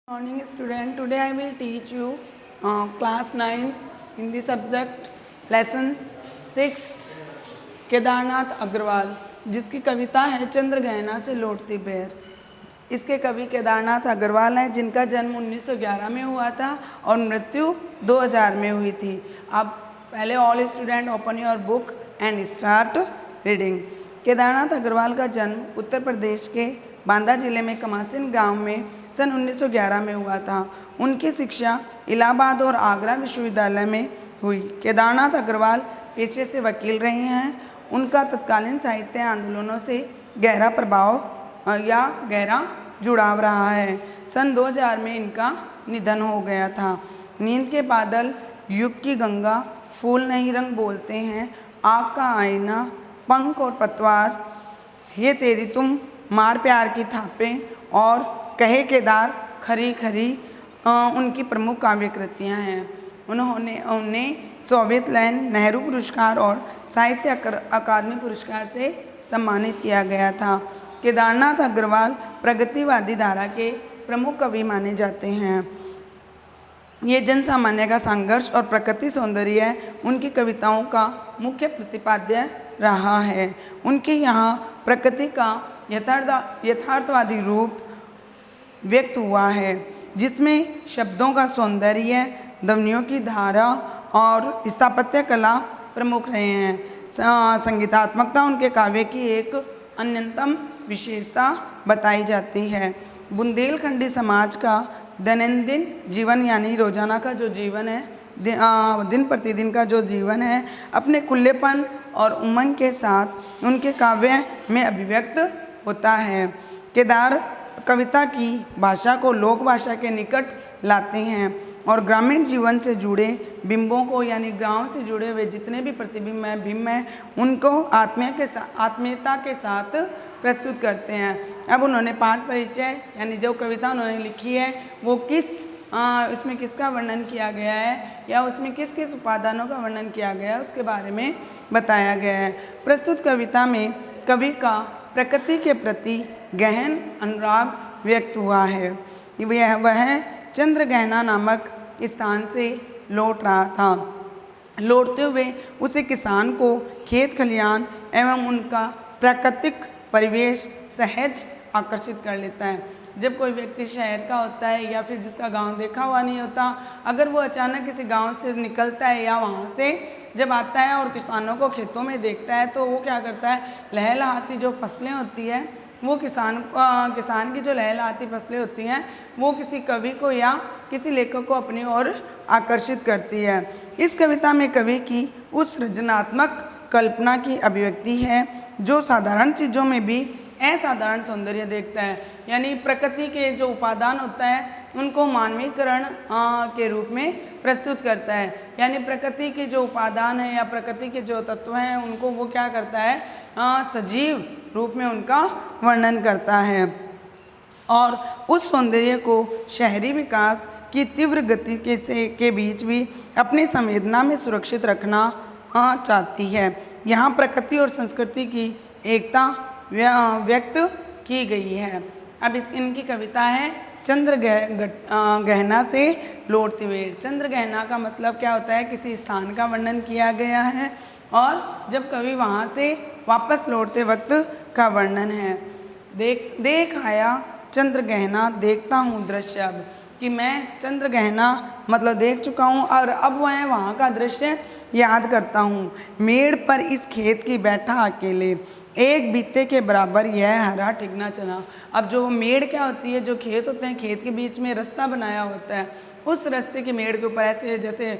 Morning student, today I will teach you class 9 in the subject lesson 6 Kedarnath Agarwal, जिसकी कविता है चंद्र गहना से लौटती बेर। इसके कवि केदारनाथ अग्रवाल हैं, जिनका जन्म 1911 में हुआ था और मृत्यु 2000 में हुई थी। अब पहले all student open your book and start reading. Kedarnath Agarwal का जन्म उत्तर प्रदेश के बांदा जिले में कमासिन गांव में सन 1911 में हुआ था। उनकी शिक्षा इलाहाबाद और आगरा विश्वविद्यालय में हुई। केदारनाथ अग्रवाल पेशे से वकील रहे हैं। उनका तत्कालीन साहित्य आंदोलनों से गहरा प्रभाव या गहरा जुड़ाव रहा है। सन 2000 में इनका निधन हो गया था। नींद के बादल, युग की गंगा, फूल नहीं रंग बोलते हैं, आग का आईना, पंख और पतवार, हे तेरी तुम मार प्यार की थापें और कहे केदार खरी खरी उनकी प्रमुख काव्य कृतियाँ हैं। उन्हें सोवियत लैंड नेहरू पुरस्कार और साहित्य अकादमी पुरस्कार से सम्मानित किया गया था। केदारनाथ अग्रवाल प्रगतिवादी धारा के प्रमुख कवि माने जाते हैं। ये जन सामान्य का संघर्ष और प्रकृति सौंदर्य उनकी कविताओं का मुख्य प्रतिपाद्य रहा है। उनके यहाँ प्रकृति का यथार्थवादी रूप व्यक्त हुआ है, जिसमें शब्दों का सौंदर्य, ध्वनियों की धारा और स्थापत्य कला प्रमुख रहे हैं। संगीतात्मकता उनके काव्य की एक अन्यतम विशेषता बताई जाती है। बुंदेलखंडी समाज का दैनंदिन जीवन यानी रोजाना का जो जीवन है, दिन प्रतिदिन का जो जीवन है, अपने खुलेपन और उमंग के साथ उनके काव्य में अभिव्यक्त होता है। केदार कविता की भाषा को लोक भाषा के निकट लाते हैं और ग्रामीण जीवन से जुड़े बिंबों को यानी गांव से जुड़े हुए जितने भी प्रतिबिंब हैं, बिंब हैं, उनको आत्मीयता के साथ प्रस्तुत करते हैं। अब उन्होंने पाठ परिचय यानी जो कविता उन्होंने लिखी है वो उसमें किसका वर्णन किया गया है या उसमें किस किस उपादानों का वर्णन किया गया है उसके बारे में बताया गया है। प्रस्तुत कविता में कवि का प्रकृति के प्रति गहन अनुराग व्यक्त हुआ है। वह चंद्र गहना नामक स्थान से लौट रहा था। लौटते हुए उसे किसान को खेत खलियान एवं उनका प्राकृतिक परिवेश सहज आकर्षित कर लेता है। जब कोई व्यक्ति शहर का होता है या फिर जिसका गांव देखा हुआ नहीं होता, अगर वो अचानक किसी गांव से निकलता है या वहाँ से जब आता है और किसानों को खेतों में देखता है तो वो क्या करता है, लहलहाती जो फसलें होती हैं वो किसान की जो लहलहाती फसलें होती हैं वो किसी कवि को या किसी लेखक को अपनी ओर आकर्षित करती है। इस कविता में कवि की उस सृजनात्मक कल्पना की अभिव्यक्ति है जो साधारण चीज़ों में भी असाधारण सौंदर्य देखता है। यानी प्रकृति के जो उपादान होता है उनको मानवीकरण के रूप में प्रस्तुत करता है। यानी प्रकृति के जो उपादान हैं या प्रकृति के जो तत्व हैं उनको वो क्या करता है, सजीव रूप में उनका वर्णन करता है और उस सौंदर्य को शहरी विकास की तीव्र गति के बीच भी अपनी संवेदना में सुरक्षित रखना चाहती है। यहाँ प्रकृति और संस्कृति की एकता व्यक्त की गई है। अब इनकी कविता है चंद्र गहना से लौटती बेर। चंद्र गहना का मतलब क्या होता है, किसी स्थान का वर्णन किया गया है और जब कवि वहाँ से वापस लौटते वक्त का वर्णन है। देख आया चंद्र गहना, देखता हूँ दृश्य अब, कि मैं चंद्र गहना मतलब देख चुका हूँ और अब वह वहाँ का दृश्य याद करता हूँ। मेड़ पर इस खेत की बैठा अकेले, एक बीते के बराबर यह हरा ठिकना चला। अब जो मेड़ क्या होती है, जो खेत होते हैं, खेत के बीच में रास्ता बनाया होता है, उस रास्ते के मेड़ के ऊपर ऐसे जैसे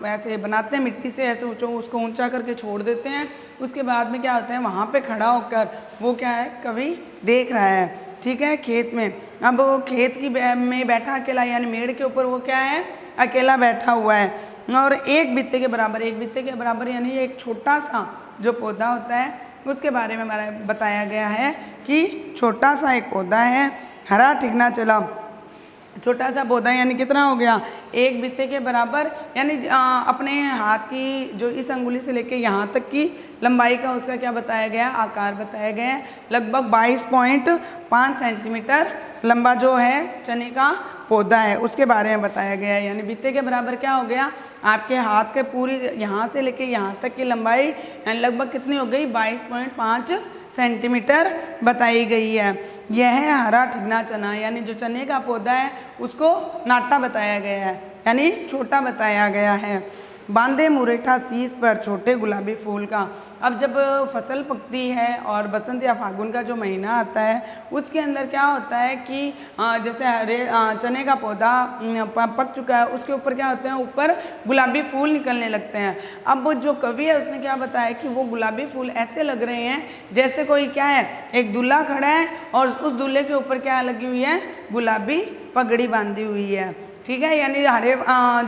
ऐसे बनाते हैं मिट्टी से, ऐसे उसको ऊंचा करके छोड़ देते हैं। उसके बाद में क्या होता है, वहाँ पे खड़ा होकर वो क्या है, कवि देख रहा है, ठीक है, खेत में। अब वो खेत में बैठा अकेला यानी मेड़ के ऊपर वो क्या है, अकेला बैठा हुआ है और एक बित्ते के बराबर यानी एक छोटा सा जो पौधा होता है उसके बारे में बताया गया है कि छोटा सा एक पौधा है, हरा ठिकना चला। छोटा सा पौधा यानी कितना हो गया, एक बित्ते के बराबर, यानी अपने हाथ की जो इस अंगुली से लेके यहाँ तक की लंबाई का उसका क्या बताया गया, आकार बताया गया है। लगभग 22.5 सेंटीमीटर लंबा जो है चने का पौधा है उसके बारे में बताया गया है। यानी बीते के बराबर क्या हो गया, आपके हाथ के पूरी यहाँ से लेके यहाँ तक की लंबाई यानी लगभग कितनी हो गई, 22.5 सेंटीमीटर बताई गई है। यह है हरा ठिगना चना, यानी जो चने का पौधा है उसको नाटा बताया गया है, यानी छोटा बताया गया है। बांधे मुरेठा शीश पर छोटे गुलाबी फूल का। अब जब फसल पकती है और बसंत या फागुन का जो महीना आता है उसके अंदर क्या होता है कि जैसे हरे चने का पौधा पक चुका है उसके ऊपर क्या होते हैं, ऊपर गुलाबी फूल निकलने लगते हैं। अब जो कवि है उसने क्या बताया कि वो गुलाबी फूल ऐसे लग रहे हैं जैसे कोई क्या है, एक दूल्हा खड़ा है और उस दूल्हे के ऊपर क्या लगी हुई है, गुलाबी पगड़ी बांधी हुई है। ठीक है, यानी हरे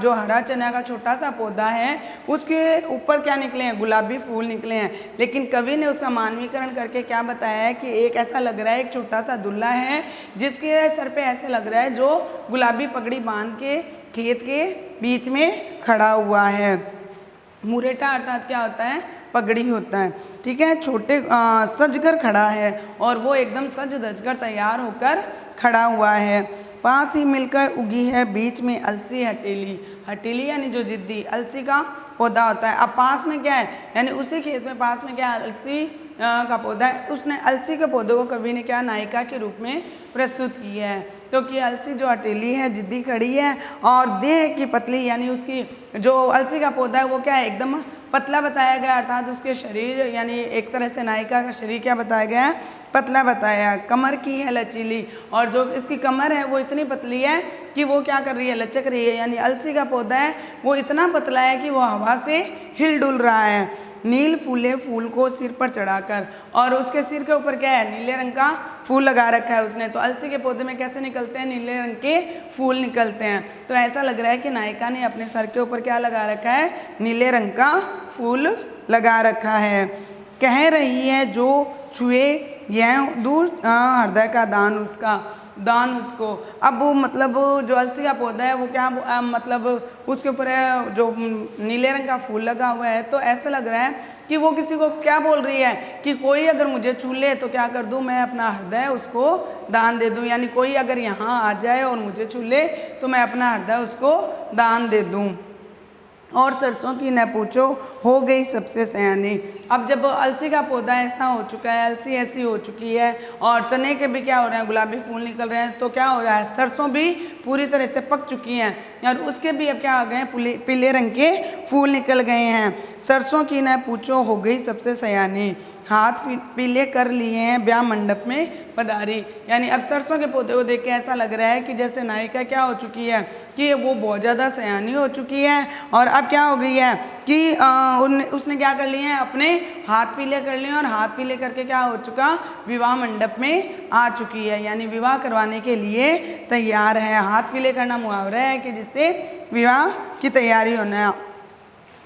जो हरा चना का छोटा सा पौधा है उसके ऊपर क्या निकले हैं, गुलाबी फूल निकले हैं। लेकिन कवि ने उसका मानवीकरण करके क्या बताया है कि एक ऐसा लग रहा है, एक छोटा सा दूल्हा है जिसके सर पे ऐसे लग रहा है जो गुलाबी पगड़ी बांध के खेत के बीच में खड़ा हुआ है। मुरेठा अर्थात क्या होता है, पगड़ी होता है। ठीक है, छोटे सजकर खड़ा है और वो एकदम सज धज कर तैयार होकर खड़ा हुआ है। पास ही मिलकर उगी है बीच में अलसी हटेली। हटेली यानी जो जिद्दी, अलसी का पौधा होता है। अब पास में क्या है, यानी उसी खेत में पास में क्या है, अलसी का पौधा है। उसने अलसी के पौधे को कवि ने क्या नायिका के रूप में प्रस्तुत किया है। तो कि अलसी जो हटेली है, जिद्दी खड़ी है और देह की पतली, यानी उसकी जो अलसी का पौधा है वो क्या है, एकदम पतला बताया गया, अर्थात उसके शरीर यानी एक तरह से नायिका का शरीर क्या बताया गया है, पतला बताया। कमर की है लचीली, और जो इसकी कमर है वो इतनी पतली है कि वो क्या कर रही है, लचक रही है। यानी अलसी का पौधा है वो इतना पतला है कि वो हवा से हिल डुल रहा है। नील फूले फूल को सिर पर चढ़ाकर, और उसके सिर के ऊपर क्या है, नीले रंग का फूल लगा रखा है उसने। तो अलसी के पौधे में कैसे निकलते हैं, नीले रंग के फूल निकलते हैं। तो ऐसा लग रहा है कि नायिका ने अपने सर के ऊपर क्या लगा रखा है, नीले रंग का फूल लगा रखा है। कह रही है जो छुए यह दूर हृदय का दान उसका, दान उसको। अब वो मतलब जो अलसी का पौधा है वो क्या मतलब उसके ऊपर जो नीले रंग का फूल लगा हुआ है, तो ऐसा लग रहा है कि वो किसी को क्या बोल रही है कि कोई अगर मुझे छू ले तो क्या कर दूं, मैं अपना हृदय उसको दान दे दूं। यानी कोई अगर यहाँ आ जाए और मुझे छू ले तो मैं अपना हृदय उसको दान दे दूं। और सरसों की न पूछो हो गई सबसे सयानी। अब जब अलसी का पौधा ऐसा हो चुका है, अलसी ऐसी हो चुकी है और चने के भी क्या हो रहे हैं, गुलाबी फूल निकल रहे हैं, तो क्या हो रहा है, सरसों भी पूरी तरह से पक चुकी हैं और उसके भी अब क्या आ गए हैं, पीले रंग के फूल निकल गए हैं। सरसों की न पूछो हो गई सबसे सयानी, हाथ पीले कर लिए हैं ब्याह मंडप में पधारी। यानी अब सरसों के पौधे को देख के ऐसा लग रहा है कि जैसे नायिका क्या हो चुकी है कि वो बहुत ज़्यादा सयानी हो चुकी है और अब क्या हो गई है कि उसने क्या कर लिए हैं, अपने हाथ पीले कर लिए और हाथ पीले करके क्या हो चुका, विवाह मंडप में आ चुकी है। यानी विवाह करवाने के लिए तैयार है। हाथ पीले करना मुहावरा है कि जिससे विवाह की तैयारी होना।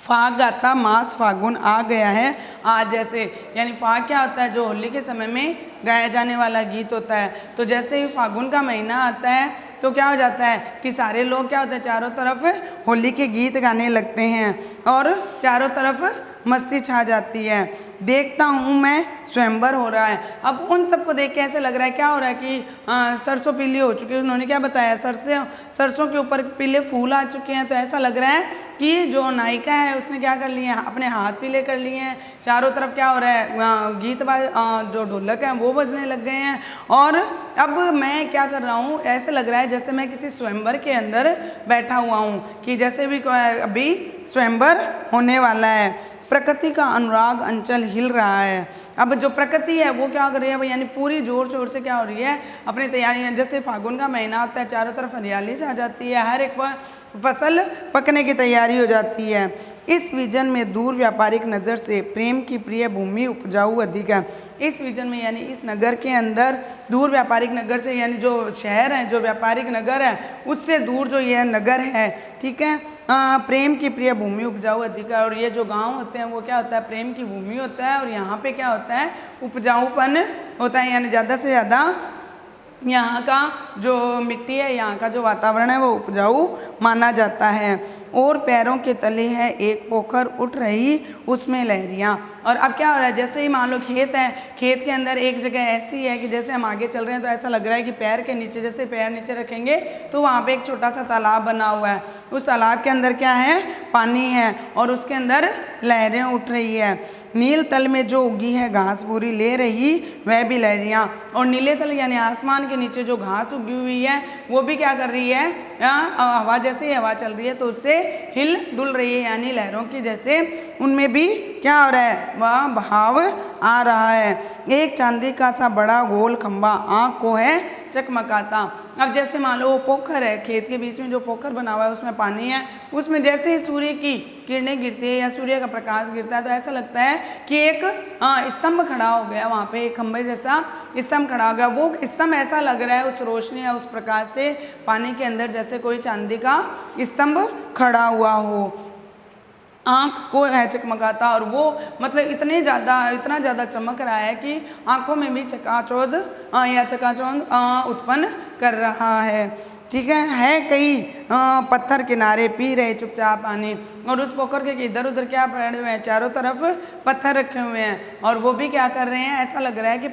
फाग गाता मास फागुन आ गया है आज जैसे, यानी फाग क्या होता है, जो होली के समय में गाया जाने वाला गीत होता है। तो जैसे ही फागुन का महीना आता है तो क्या हो जाता है कि सारे लोग क्या होता है, चारों तरफ होली के गीत गाने लगते हैं और चारों तरफ मस्ती छा जाती है। देखता हूँ मैं स्वयंवर हो रहा है। अब उन सबको देख के ऐसे लग रहा है क्या हो रहा है कि सरसों पीली हो चुकी है। उन्होंने क्या बताया, सरसों के ऊपर पीले फूल आ चुके हैं। तो ऐसा लग रहा है कि जो नायिका है उसने क्या कर लिए हैं, अपने हाथ पीले कर लिए हैं। चारों तरफ क्या हो रहा है, गीत जो ढोलक हैं वो बजने लग गए हैं। और अब मैं क्या कर रहा हूँ, ऐसे लग रहा है जैसे मैं किसी स्वयंवर के अंदर बैठा हुआ हूँ कि जैसे भी अभी स्वयंवर होने वाला है। प्रकृति का अनुराग अंचल हिल रहा है। अब जो प्रकृति है वो क्या कर रही है, यानी पूरी जोर शोर से क्या हो रही है, अपनी तैयारियां। जैसे फागुन का महीना होता है, चारों तरफ हरियाली छा जाती है, हर एक फसल पकने की तैयारी हो जाती है। इस विजन में दूर व्यापारिक नज़र से प्रेम की प्रिय भूमि उपजाऊ अधिक है। इस विजन में यानी इस नगर के अंदर दूर व्यापारिक नगर से, यानी जो शहर है, जो व्यापारिक नगर है उससे दूर जो यह नगर है, ठीक है, प्रेम की प्रिय भूमि उपजाऊ अधिक है। और ये जो गांव होते हैं वो क्या होता है, प्रेम की भूमि होता है। और यहाँ पे क्या होता है, उपजाऊपन होता है, यानी ज़्यादा से ज़्यादा यहाँ का जो मिट्टी है, यहाँ का जो वातावरण है वो उपजाऊ माना जाता है। और पैरों के तले है एक पोखर, उठ रही उसमें लहरियाँ। और अब क्या हो रहा है, जैसे ही मान लो खेत है, खेत के अंदर एक जगह ऐसी है कि जैसे हम आगे चल रहे हैं तो ऐसा लग रहा है कि पैर के नीचे, जैसे पैर नीचे रखेंगे तो वहाँ पे एक छोटा सा तालाब बना हुआ है। उस तालाब के अंदर क्या है, पानी है और उसके अंदर लहरें उठ रही है। नील तल में जो उगी है घास पूरी ले रही वह भी लहरियाँ। और नीले तल यानी आसमान के नीचे जो घास उगी हुई है वो भी क्या कर रही है, हवा, जैसे ही हवा चल रही है तो उससे हिल डुल रही है, यानी लहरों की जैसे उनमें भी क्या हो रहा है, वह भाव आ रहा है। एक चांदी का सा बड़ा गोल खंबा आँख को है चकमकाता। अब जैसे मान लो वो पोखर है, खेत के बीच में जो पोखर बना हुआ है उसमें पानी है, उसमें जैसे ही सूर्य की किरणें गिरती है या सूर्य का प्रकाश गिरता है तो ऐसा लगता है कि एक स्तंभ खड़ा हो गया, वहाँ पे एक खंबे जैसा स्तंभ खड़ा हो गया। वो स्तंभ ऐसा लग रहा है उस रोशनी या उस प्रकाश से पानी के अंदर जैसे कोई चांदी का स्तंभ खड़ा हुआ हो। आँख को है चकमकाता, और वो मतलब इतना ज़्यादा चमक रहा है कि आँखों में भी चकाचौंध या चकाचौंध उत्पन्न कर रहा है। ठीक है कई पत्थर किनारे पी रहे चुपचाप पानी, और उस पोखर के इधर उधर क्या पड़े हुए हैं, चारों तरफ पत्थर रखे हुए हैं और वो भी क्या कर रहे हैं, ऐसा लग रहा है कि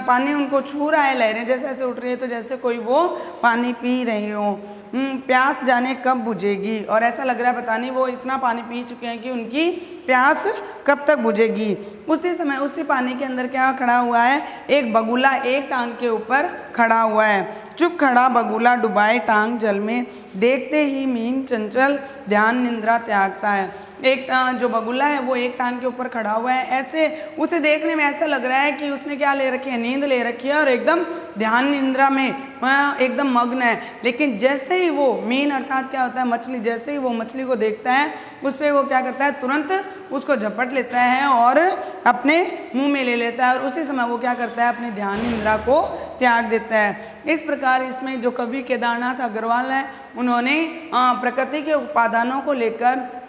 पानी उनको छू रहा है, लहरें जैसे ऐसे उठ रही है तो जैसे कोई वो पानी पी रहे हो। प्यास जाने कब बुझेगी, और ऐसा लग रहा है पता नहीं वो इतना पानी पी चुके हैं कि उनकी प्यास कब तक बुझेगी। उसी समय उसी पानी के अंदर क्या खड़ा हुआ है, एक बगुला एक टांग के ऊपर खड़ा हुआ है। चुप खड़ा बगुला डुबाए टांग जल में, देखते ही मीन चंचल ध्यान निंद्रा त्यागता है। एक जो बगुला है वो एक टांग के ऊपर खड़ा हुआ है, ऐसे उसे देखने में ऐसा लग रहा है कि उसने क्या ले रखी है, नींद ले रखी है और एकदम ध्यान निंद्रा में एकदम मग्न है। लेकिन जैसे ही वो मीन अर्थात क्या होता है मछली, जैसे ही वो मछली को देखता है उस पर वो क्या करता है, तुरंत उसको झपट लेता है और अपने मुंह में ले लेता है, और उसी समय वो क्या करता है, अपनी ध्यान निंद्रा को त्याग देता है। इस प्रकार इसमें जो कवि केदारनाथ अग्रवाल है उन्होंने प्रकृति के उपादानों को लेकर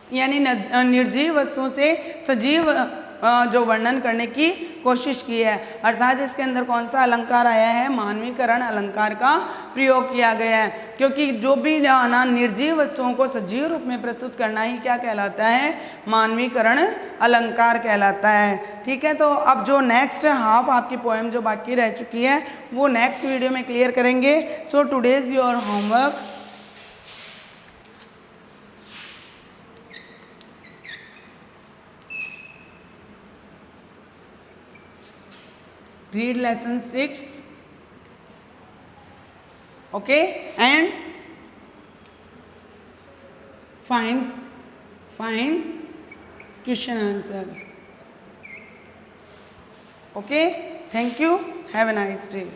यानी निर्जीव वस्तुओं से सजीव जो वर्णन करने की कोशिश की है। अर्थात इसके अंदर कौन सा अलंकार आया है, मानवीकरण अलंकार का प्रयोग किया गया है, क्योंकि जो भी निर्जीव वस्तुओं को सजीव रूप में प्रस्तुत करना ही क्या कहलाता है, मानवीकरण अलंकार कहलाता है। ठीक है, तो अब जो नेक्स्ट हाफ आपकी पोएम जो बाकी रह चुकी है वो नेक्स्ट वीडियो में क्लियर करेंगे। So today's your homework, read lesson 6, okay, and find question answer. Okay, thank you, have a nice day.